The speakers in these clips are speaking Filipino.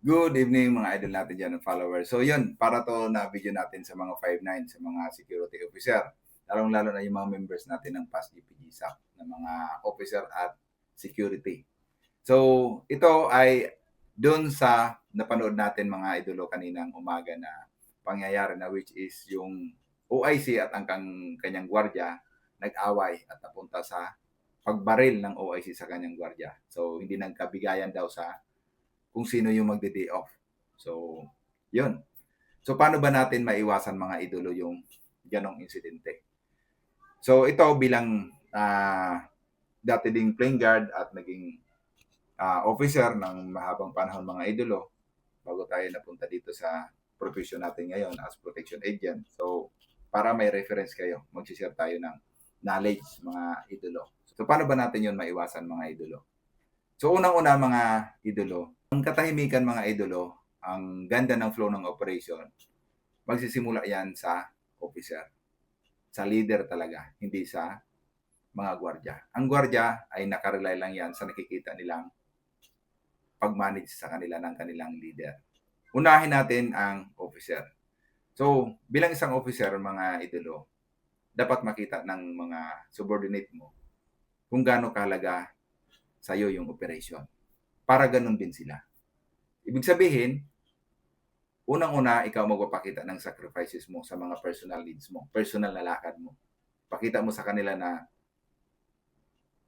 Good evening mga idol natin diyan ng followers. So yun, para to na video natin sa mga 5'9", sa mga security officer. Lalong-lalo na yung mga members natin ng PAS GPG-SAC na mga officer at security. So ito ay doon sa napanood natin mga idolo kaninang umaga na pangyayari na which is yung OIC at ang kanyang gwardiya nag-away at napunta sa pagbaril ng OIC sa kanyang gwardiya. So hindi nagkabigayan daw sa kung sino yung magde-day off. So, yun. So, paano ba natin maiwasan mga idolo yung ganong insidente? So, ito bilang dati ding playing guard at naging officer ng mahabang panahon mga idolo, bago tayo napunta dito sa profession natin ngayon as protection agent. So, para may reference kayo, mag-share tayo ng knowledge mga idolo. So, paano ba natin yun maiwasan mga idolo? So, unang-una mga idolo, ang katahimikan mga idolo, ang ganda ng flow ng operation, magsisimula yan sa officer, sa leader talaga, hindi sa mga gwardya. Ang gwardya ay nakarely lang yan sa nakikita nilang pag-manage sa kanila ng kanilang leader. Unahin natin ang officer. So, bilang isang officer, mga idolo, dapat makita ng mga subordinate mo kung gaano kahalaga sa iyo yung operation. Para ganun din sila. Ibig sabihin, unang-una, ikaw magpapakita ng sacrifices mo sa mga personal needs mo, personal na lakad mo. Pakita mo sa kanila na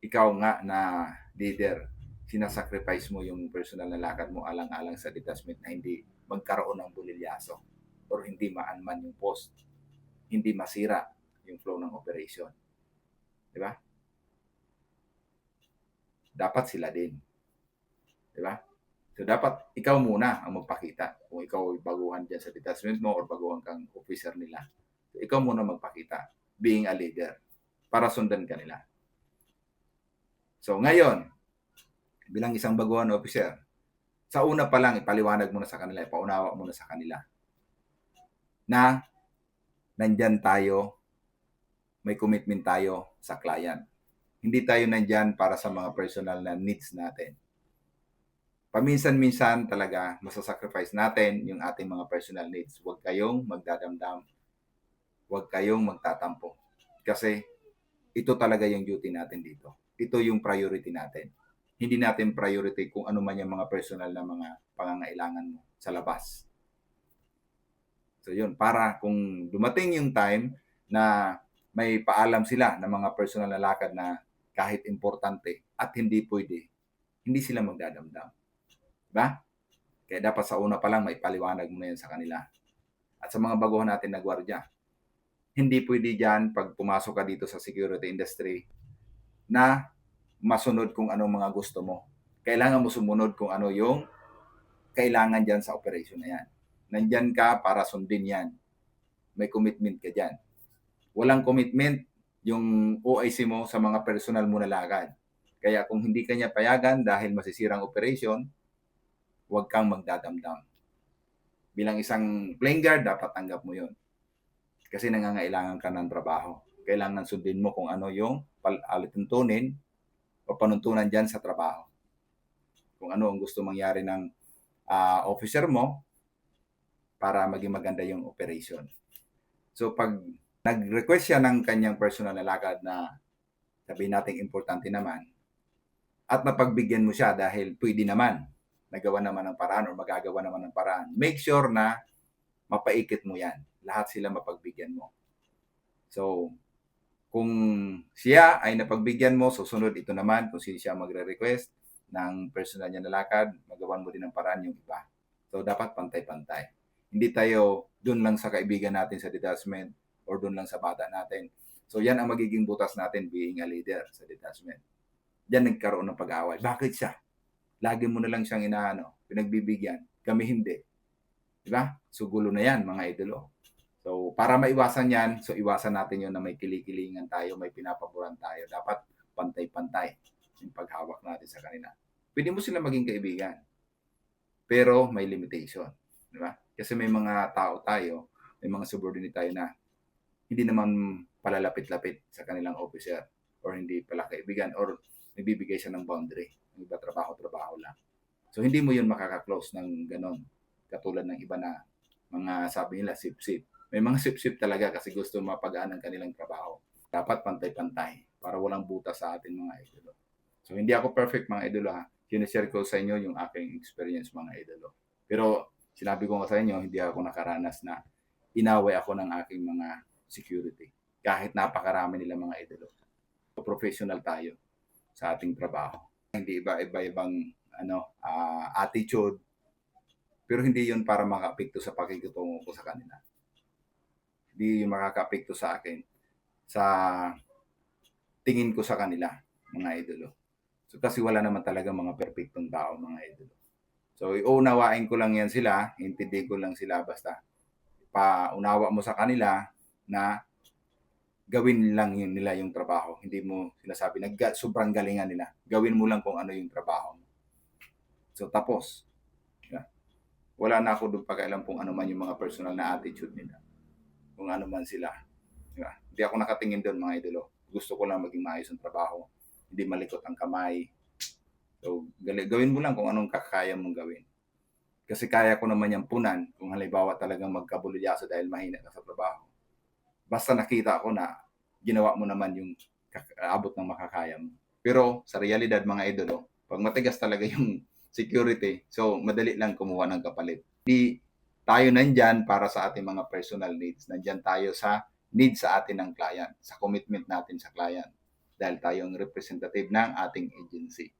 ikaw nga na leader, sinasacrifice mo yung personal na lakad mo alang-alang sa detachment na hindi magkaroon ng bulilyaso or hindi maanman yung post, hindi masira yung flow ng operation. Di ba? Dapat sila din. Di ba? So, dapat ikaw muna ang magpakita. Kung ikaw ay baguhan dyan sa detachment mo or baguhan kang officer nila. So, ikaw muna magpakita, being a leader, para sundan ka nila. So, ngayon, bilang isang baguhan officer, sa una pa lang, ipaliwanag mo na sa kanila, ipaunawa mo na sa kanila na nandyan tayo, may commitment tayo sa client. Hindi tayo nandyan para sa mga personal na needs natin. Paminsan-minsan talaga masasacrifice natin yung ating mga personal needs. Huwag kayong magdadamdam. Huwag kayong magtatampo. Kasi ito talaga yung duty natin dito. Ito yung priority natin. Hindi natin priority kung ano man yung mga personal na mga pangangailangan mo sa labas. So yun, para kung dumating yung time na may paalam sila ng mga personal na lakad na kahit importante at hindi pwede, hindi sila magdadamdam. Diba? Kaya dapat sa una pa lang may paliwanag mo na yan sa kanila. At sa mga baguhan natin na gwardiya, hindi pwede dyan pag pumasok ka dito sa security industry na masunod kung anong mga gusto mo. Kailangan mo sumunod kung ano yung kailangan dyan sa operation na yan. Nandyan ka para sundin yan. May commitment ka dyan. Walang commitment yung OIC mo sa mga personal mo na lakad. Kaya kung hindi ka niya payagan dahil masisirang operation, huwag kang magdadamdam. Bilang isang playing guard, dapat tanggap mo yun. Kasi nangangailangan ka ng trabaho. Kailangan sundin mo kung ano yung alituntunin o panuntunan dyan sa trabaho. Kung ano ang gusto mangyari ng officer mo para maging maganda yung operation. So pag nag-request siya ng kanyang personal na lakad na sabihin natin importante naman at mapagbigyan mo siya dahil pwede naman, nagawa naman ng paraan o magagawa naman ng paraan, make sure na mapaikit mo yan. Lahat sila mapagbigyan mo. So, kung siya ay napagbigyan mo, susunod ito naman, kung siya magre-request ng personal niya na lakad, magawan mo din ng paraan yung iba. So, dapat pantay-pantay. Hindi tayo dun lang sa kaibigan natin sa detachment or dun lang sa bata natin. So, yan ang magiging butas natin being a leader sa detachment. Diyan nagkaroon ng pag-aaway. Bakit siya? Lagi mo na lang siyang pinagbibigyan. Kami hindi. Diba? So, gulo na yan, mga idolo. So, para maiwasan yan, so iwasan natin yun na may kilikilingan tayo, may pinapaboran tayo. Dapat pantay-pantay yung paghawak natin sa kanila. Pwede mo sila maging kaibigan, pero may limitation. Di ba? Kasi may mga tao tayo, may mga subordinate tayo na hindi naman palalapit-lapit sa kanilang officer or hindi pala kaibigan or nagbibigay siya ng boundary. Yung iba trabaho-trabaho lang. So hindi mo yun makaka-close ng gano'n. Katulad ng iba na mga sabi nila sip-sip. May mga sip-sip talaga kasi gusto mapagaan ang kanilang trabaho. Dapat pantay-pantay para walang butas sa atin mga idolo. So hindi ako perfect mga idolo ha. Sinishare ko sa inyo yung aking experience mga idolo. Pero sinabi ko nga sa inyo, hindi ako nakaranas na inaway ako ng aking mga security. Kahit napakarami nila mga idolo. So, professional tayo sa ating trabaho. Hindi iba-ibang attitude, pero hindi yun para makaapekto sa pakikitungo ko sa kanila. Hindi yun makakaapekto sa akin sa tingin ko sa kanila, mga idolo. So, kasi wala naman talaga mga perfectong tao, mga idolo. So, iunawain ko lang yan sila, intindi ko lang sila basta paunawa mo sa kanila na gawin lang yun nila yung trabaho. Hindi mo sinasabi na sobrang galingan nila. Gawin mo lang kung ano yung trabaho mo. So, tapos. Yeah. Wala na ako doon pakialam kung ano man yung mga personal na attitude nila. Kung ano man sila. Yeah. Hindi ako nakatingin doon mga idolo. Gusto ko lang maging maayos ang trabaho. Hindi malikot ang kamay. So, gawin mo lang kung anong kakaya mong gawin. Kasi kaya ko naman yung punan kung halimbawa talagang magkabulyaso dahil mahina ka sa trabaho. Basta nakita ko na ginawa mo naman yung abot ng makakaya mo. Pero sa realidad mga idolo, pag matigas talaga yung security, so madali lang kumuha ng kapalit. Di tayo nandyan para sa ating mga personal needs. Nandyan tayo sa needs sa atin ng client, sa commitment natin sa client. Dahil tayo ang representative ng ating agency.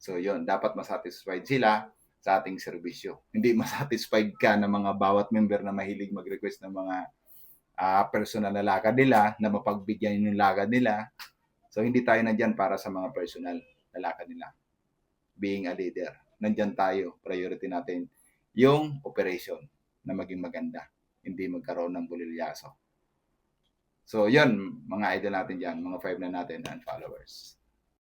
So yun, dapat masatisfied sila sa ating serbisyo. Hindi masatisfied ka ng mga bawat member na mahilig mag-request ng mga personal na lakad nila, na mapagbigyan yung lakad nila. So hindi tayo nandyan para sa mga personal na lakad nila. Being a leader, nandyan tayo, priority natin yung operation na maging maganda, hindi magkaroon ng bulilyaso. So yun, mga idol natin dyan, mga 5 na natin and followers.